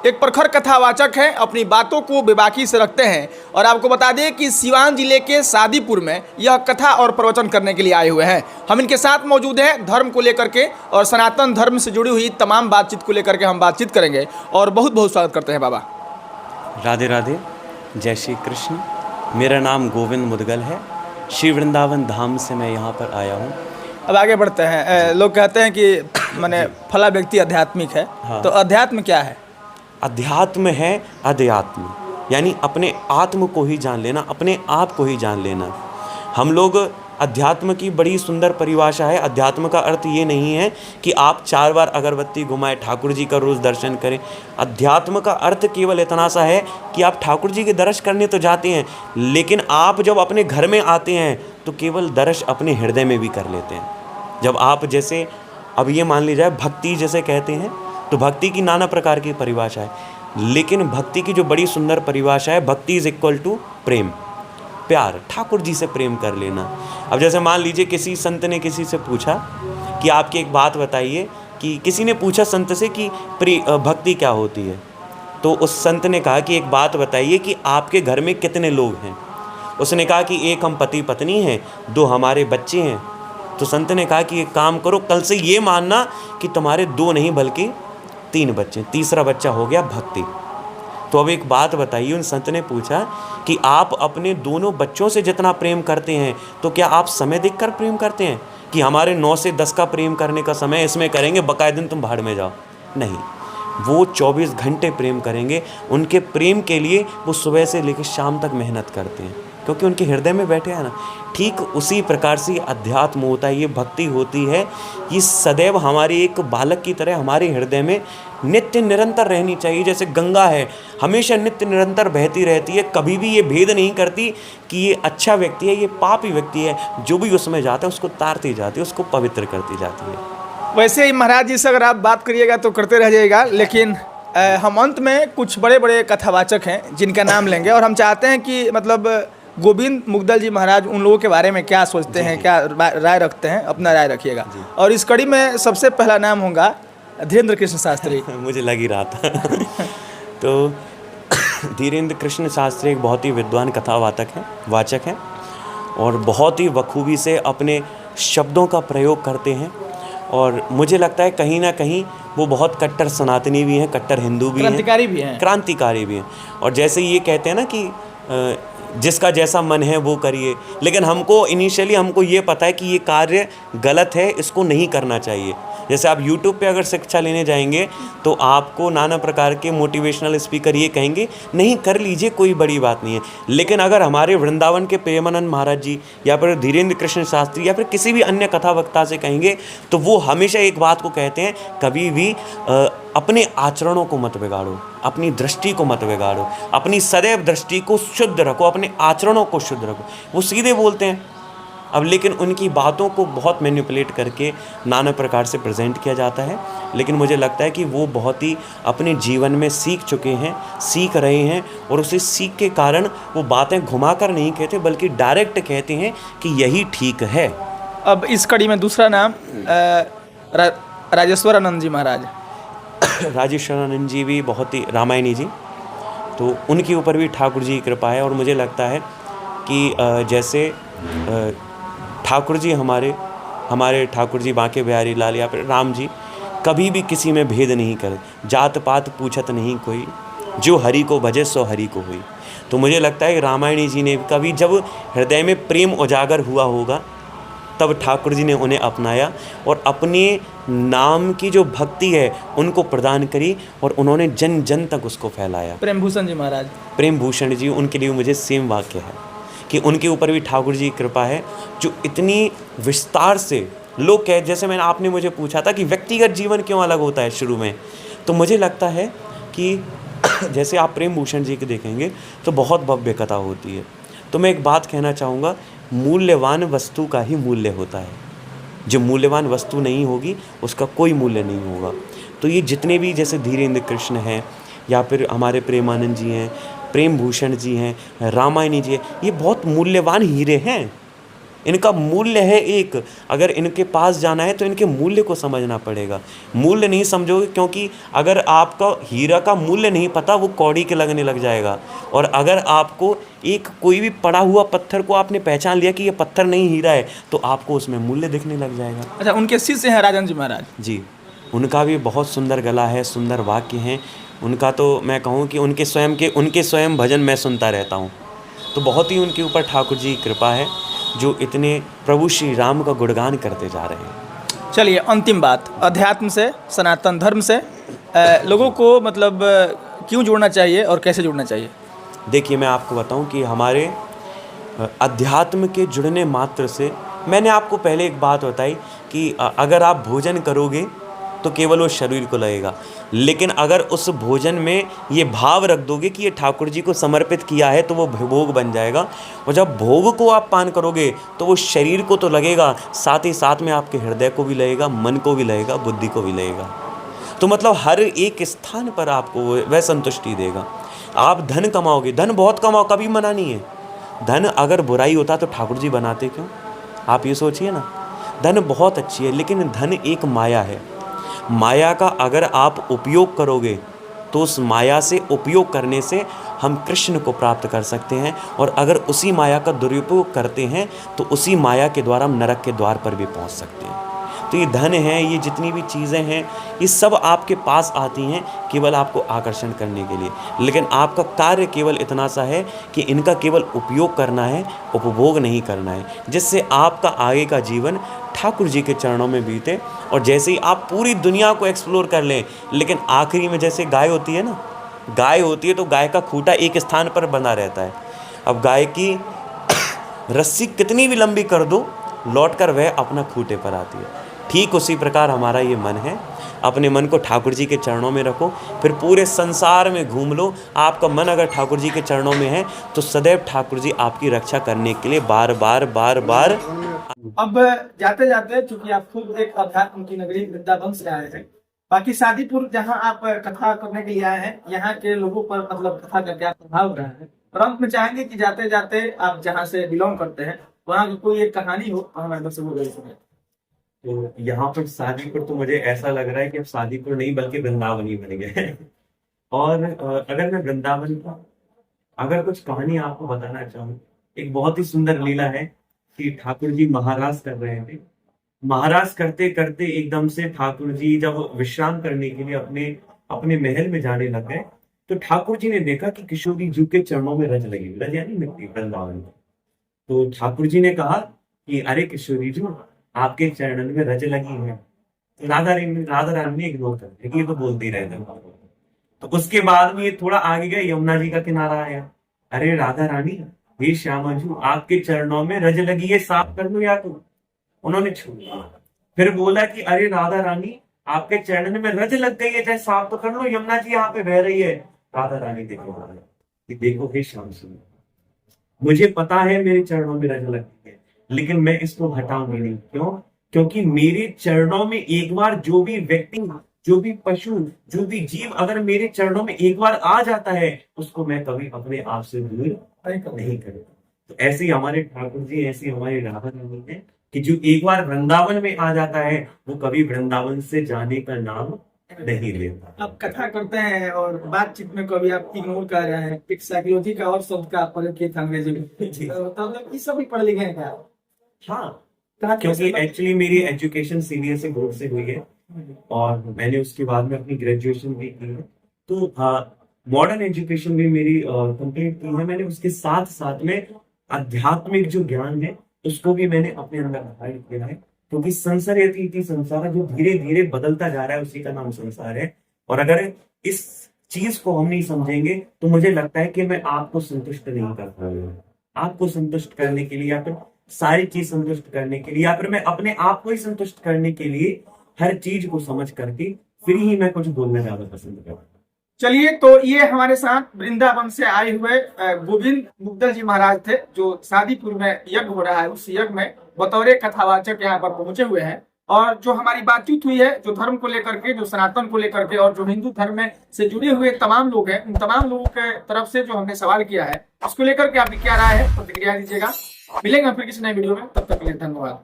एक प्रखर कथावाचक हैं, अपनी बातों को बेबाकी से रखते हैं। और आपको बता दें कि सिवान जिले के सादीपुर में यह कथा और प्रवचन करने के लिए आए हुए हैं। हम इनके साथ मौजूद हैं, धर्म को लेकर के और सनातन धर्म से जुड़ी हुई तमाम बातचीत को लेकर के हम बातचीत करेंगे। और बहुत बहुत स्वागत करते हैं बाबा। राधे राधे, जय श्री कृष्ण। मेरा नाम गोविंद मुदगल है। श्री वृंदावन धाम से मैं यहाँ पर आया हूँ। अब आगे बढ़ते हैं। लोग कहते हैं कि माने फला व्यक्ति आध्यात्मिक है। हाँ। तो अध्यात्म क्या है? अध्यात्म है अध्यात्म, यानी अपने आत्म को ही जान लेना, अपने आप को ही जान लेना। हम लोग अध्यात्म की बड़ी सुंदर परिभाषा है। अध्यात्म का अर्थ ये नहीं है कि आप 4 बार अगरबत्ती घुमाएं, ठाकुर जी का रोज़ दर्शन करें। अध्यात्म का अर्थ केवल इतना सा है कि आप ठाकुर जी के दर्श करने तो जाते हैं, लेकिन आप जब अपने घर में आते हैं तो केवल दर्श अपने हृदय में भी कर लेते हैं। जब आप जैसे अब ये मान लीजिए भक्ति जैसे कहते हैं, तो भक्ति की नाना प्रकार की परिभाषा है, लेकिन भक्ति की जो बड़ी सुंदर परिभाषा है, भक्ति इज इक्वल टू प्रेम, प्यार, ठाकुर जी से प्रेम कर लेना। अब जैसे मान लीजिए किसी संत ने किसी से पूछा कि आपकी एक बात बताइए, कि किसी ने पूछा संत से कि भक्ति क्या होती है, तो उस संत ने कहा कि एक बात बताइए कि आपके घर में कितने लोग हैं। उसने कहा कि एक हम पति पत्नी हैं, 2 हमारे बच्चे हैं। तो संत ने कहा कि एक काम करो, कल से ये मानना कि तुम्हारे 2 नहीं बल्कि 3 बच्चे, तीसरा बच्चा हो गया भक्ति। तो अब एक बात बताइए, उन संत ने पूछा कि आप अपने दोनों बच्चों से जितना प्रेम करते हैं, तो क्या आप समय देखकर प्रेम करते हैं कि हमारे 9 से 10 का प्रेम करने का समय इसमें करेंगे, बकाए दिन तुम भाड़ में जाओ? नहीं, वो 24 घंटे प्रेम करेंगे। उनके प्रेम के लिए वो सुबह से लेकर शाम तक मेहनत करते हैं, क्योंकि उनके हृदय में बैठे हैं ना। ठीक उसी प्रकार से अध्यात्म होता है, ये भक्ति होती है। ये सदैव हमारी एक बालक की तरह हमारे हृदय में नित्य निरंतर रहनी चाहिए। जैसे गंगा है, हमेशा नित्य निरंतर बहती रहती है, कभी भी ये भेद नहीं करती कि ये अच्छा व्यक्ति है, ये पापी व्यक्ति है। जो भी उसमें जाता है उसको तारती जाती है, उसको पवित्र करती जाती है। वैसे ही महाराज जी से अगर आप बात करिएगा तो करते रह जाइएगा, लेकिन हम अंत में कुछ बड़े बड़े कथावाचक हैं जिनका नाम लेंगे, और हम चाहते हैं कि मतलब गोविंद मुदगल जी महाराज उन लोगों के बारे में क्या सोचते हैं, क्या राय रखते हैं, अपना राय रखिएगा। और इस कड़ी में सबसे पहला नाम होगा धीरेन्द्र कृष्ण शास्त्री। मुझे लग ही रहा था। तो धीरेन्द्र कृष्ण शास्त्री एक बहुत ही विद्वान वाचक हैं और बहुत ही बखूबी से अपने शब्दों का प्रयोग करते हैं। और मुझे लगता है कहीं ना कहीं वो बहुत कट्टर सनातनी भी हैं, कट्टर हिंदू भी हैं, क्रांतिकारी भी हैं। और जैसे ये कहते हैं ना कि जिसका जैसा मन है वो करिए, लेकिन हमको ये पता है कि ये कार्य गलत है, इसको नहीं करना चाहिए। जैसे आप YouTube पे अगर शिक्षा लेने जाएंगे तो आपको नाना प्रकार के मोटिवेशनल स्पीकर ये कहेंगे नहीं कर लीजिए, कोई बड़ी बात नहीं है। लेकिन अगर हमारे वृंदावन के प्रेमानंद महाराज जी या फिर धीरेन्द्र कृष्ण शास्त्री या फिर किसी भी अन्य कथा वक्ता से कहेंगे, तो वो हमेशा एक बात को कहते हैं, कभी भी अपने आचरणों को मत बिगाड़ो, अपनी दृष्टि को मत बिगाड़ो, अपनी सदैव दृष्टि को शुद्ध रखो, अपने आचरणों को शुद्ध रखो। वो सीधे बोलते हैं। अब लेकिन उनकी बातों को बहुत मैनिपुलेट करके नाना प्रकार से प्रेजेंट किया जाता है, लेकिन मुझे लगता है कि वो बहुत ही अपने जीवन में सीख चुके हैं, सीख रहे हैं, और उसी सीख के कारण वो बातें घुमाकर नहीं कहते बल्कि डायरेक्ट कहते हैं कि यही ठीक है। अब इस कड़ी में दूसरा नाम राजेश्वरानंद जी महाराज। राजेश्वरानंद जी भी बहुत ही रामायणी जी, तो उनके ऊपर भी ठाकुर जी की कृपा है। और मुझे लगता है कि जैसे ठाकुर जी हमारे ठाकुर जी बांके बिहारी लाल या फिर राम जी कभी भी किसी में भेद नहीं करे, जात पात पूछत नहीं कोई, जो हरि को भजे सो हरि को हुई। तो मुझे लगता है रामायणी जी ने कभी जब हृदय में प्रेम उजागर हुआ होगा तब ठाकुर जी ने उन्हें अपनाया और अपने नाम की जो भक्ति है उनको प्रदान करी, और उन्होंने जन जन तक उसको फैलाया। प्रेम भूषण जी महाराज, प्रेम भूषण जी, उनके लिए मुझे सेम वाक्य है कि उनके ऊपर भी ठाकुर जी की कृपा है, जो इतनी विस्तार से लोग कह, जैसे आपने मुझे पूछा था कि व्यक्तिगत जीवन क्यों अलग होता है शुरू में, तो मुझे लगता है कि जैसे आप प्रेम भूषण जी के देखेंगे तो बहुत भव्य कथा होती है। तो मैं एक बात कहना चाहूँगा, मूल्यवान वस्तु का ही मूल्य होता है, जो मूल्यवान वस्तु नहीं होगी उसका कोई मूल्य नहीं होगा। तो ये जितने भी जैसे धीरेन्द्र कृष्ण हैं या फिर हमारे प्रेमानंद जी हैं, प्रेम भूषण जी हैं, रामायणी जी हैं, ये बहुत मूल्यवान हीरे हैं। इनका मूल्य है एक। अगर इनके पास जाना है तो इनके मूल्य को समझना पड़ेगा। मूल्य नहीं समझोगे, क्योंकि अगर आपका हीरा का मूल्य नहीं पता, वो कौड़ी के लगने लग जाएगा। और अगर आपको एक कोई भी पड़ा हुआ पत्थर को आपने पहचान लिया कि ये पत्थर नहीं हीरा है, तो आपको उसमें मूल्य दिखने लग जाएगा। अच्छा, उनके शिष्य हैं राजन जी महाराज। जी, उनका भी बहुत सुंदर गला है, सुंदर वाक्य हैं उनका। तो मैं कहूँ कि उनके स्वयं भजन मैं सुनता रहता हूँ। तो बहुत ही उनके ऊपर ठाकुर जी की कृपा है, जो इतने प्रभु श्री राम का गुणगान करते जा रहे हैं। चलिए, अंतिम बात, अध्यात्म से, सनातन धर्म से लोगों को मतलब क्यों जुड़ना चाहिए और कैसे जुड़ना चाहिए? देखिए, मैं आपको बताऊं कि हमारे अध्यात्म के जुड़ने मात्र से, मैंने आपको पहले एक बात बताई कि अगर आप भोजन करोगे तो केवल वो शरीर को लगेगा, लेकिन अगर उस भोजन में ये भाव रख दोगे कि ये ठाकुर जी को समर्पित किया है, तो वो भोग बन जाएगा। और जब भोग को आप पान करोगे तो वो शरीर को तो लगेगा, साथ ही साथ में आपके हृदय को भी लगेगा, मन को भी लगेगा, बुद्धि को भी लगेगा। तो मतलब हर एक स्थान पर आपको वह संतुष्टि देगा। आप धन कमाओगे, धन बहुत कमाओ, कभी मना नहीं है। धन अगर बुराई होता तो ठाकुर जी बनाते क्यों? आप ये सोचिए ना। धन बहुत अच्छी है, लेकिन धन एक माया है। माया का अगर आप उपयोग करोगे तो उस माया से उपयोग करने से हम कृष्ण को प्राप्त कर सकते हैं, और अगर उसी माया का दुरुपयोग करते हैं तो उसी माया के द्वारा हम नरक के द्वार पर भी पहुंच सकते हैं। तो ये धन है, ये जितनी भी चीज़ें हैं, ये सब आपके पास आती हैं केवल आपको आकर्षण करने के लिए, लेकिन आपका कार्य केवल इतना सा है कि इनका केवल उपयोग करना है, उपभोग नहीं करना है, जिससे आपका आगे का जीवन ठाकुर जी के चरणों में बीते। और जैसे ही आप पूरी दुनिया को एक्सप्लोर कर लें, लेकिन आखिरी में जैसे गाय होती है ना, गाय होती है तो गाय का खूंटा एक स्थान पर बना रहता है। अब गाय की रस्सी कितनी भी लंबी कर दो, लौटकर वह अपना खूंटे पर आती है। ठीक उसी प्रकार हमारा ये मन है। अपने मन को ठाकुर जी के चरणों में रखो, फिर पूरे संसार में घूम लो। आपका मन अगर ठाकुर जी के चरणों में है तो सदैव ठाकुर जी आपकी रक्षा करने के लिए बार बार अब जाते जाते, चूंकि आप खुद एक अध्यात्म की नगरी वृंदावन से आए हैं, बाकी शादीपुर जहां आप कथा करने के लिए आए हैं, यहाँ के लोगों पर मतलब कथा का क्या प्रभाव रहा है, और अंत में चाहेंगे कि जाते जाते आप जहाँ से बिलोंग करते हैं वहाँ की कोई एक कहानी हो और हमारे दर्शकों को सुने। तो यहाँ पर शादीपुर तो मुझे ऐसा लग रहा है कि अब शादीपुर नहीं बल्कि वृंदावन ही बन गया है। और अगर मैं वृंदावन का अगर कुछ कहानी आपको बताना चाहूँ, एक बहुत ही सुंदर लीला है कि ठाकुर जी महाराज कर रहे थे। महाराज करते करते एकदम से ठाकुर जी जब विश्राम करने के लिए अपने महल में जाने लग गए, तो ठाकुर जी ने देखा कि किशोरी जी के चरणों में रज लगी, रज यानी मिट्टी, वृंदावन। तो ठाकुर जी ने कहा कि अरे किशोरी जी, आपके चरणों में रज लगी है। तो राधा रानी ने इग्नोर कर दिया कि ये तो बोलती रहते हैं। तो उसके बाद में ये थोड़ा आगे गए, यमुना जी का किनारा आया। अरे राधा रानी, हे श्यामा जी, आपके चरणों में रज लगी है, साफ कर लो या तो। उन्होंने छोड़ा। फिर बोला कि अरे राधा रानी, आपके चरणों में रज लग गई है, चाहे साफ तो कर लो, यमुना जी यहाँ पे बह रही है। राधा रानी देखो हे श्याम सुन, मुझे पता है मेरे चरणों में रज लगती है, लेकिन मैं इसको हटाऊंगी नहीं। क्यों? क्योंकि मेरे चरणों में एक बार जो भी व्यक्ति, जो भी पशु, जो भी जीव अगर मेरे चरणों में एक बार आ जाता है, उसको मैं कभी अपने आप से दूर नहीं करूंगा। तो ऐसे ही हमारे ठाकुर जी, ऐसी हमारी राधा रानी है कि जो एक बार वृंदावन में आ जाता है, वो कभी वृंदावन से जाने का नाम नहीं लेता। आप कथा करते हैं और बातचीत में कभी आप इग्नोर कर रहे हैं, एक साइकोलॉजी का और शब्द का प्रयोग किया था अंग्रेजी में, तो ये सब भी पढ़ लिखे हैं क्या? हाँ, क्योंकि एक्चुअली मेरी एजुकेशन सीबीएसई बोर्ड से हुई है और मैंने उसके बाद में अपनी ग्रेजुएशन भी की है। तो मॉडर्न एजुकेशन भी मेरी कंप्लीट की है मैंने। उसके साथ साथ में आध्यात्मिक जो ज्ञान है उसको भी मैंने अपने अंदर धारण किया है, क्योंकि संसार यति संसार जो धीरे धीरे बदलता जा रहा है, उसी का नाम संसार है। और अगर इस चीज को हम नहीं समझेंगे तो मुझे लगता है कि मैं आपको संतुष्ट नहीं कर पाऊंगा। आपको संतुष्ट करने के लिए या फिर सारी चीज संतुष्ट करने के लिए या फिर मैं अपने आप को ही संतुष्ट करने के लिए हर चीज को समझ करके फिर ही मैं कुछ बोलना ज्यादा पसंद करता। चलिए, तो ये हमारे साथ वृंदावन से आए हुए गोविंद मुग्दल जी महाराज थे, जो शादीपुर में यज्ञ हो रहा है, उस यज्ञ में बतौर कथावाचक यहाँ पर पहुंचे हुए हैं। और जो हमारी बातचीत हुई है, जो धर्म को लेकर के, जो सनातन को लेकर के, और जो हिंदू धर्म में से जुड़े हुए तमाम लोग हैं, उन तमाम लोगों के तरफ से जो हमने सवाल किया है, उसको लेकर के आपकी क्या राय है, प्रतिक्रिया दीजिएगा। मिलेंगे फिर किसी नए वीडियो में, तब तक के लिए धन्यवाद।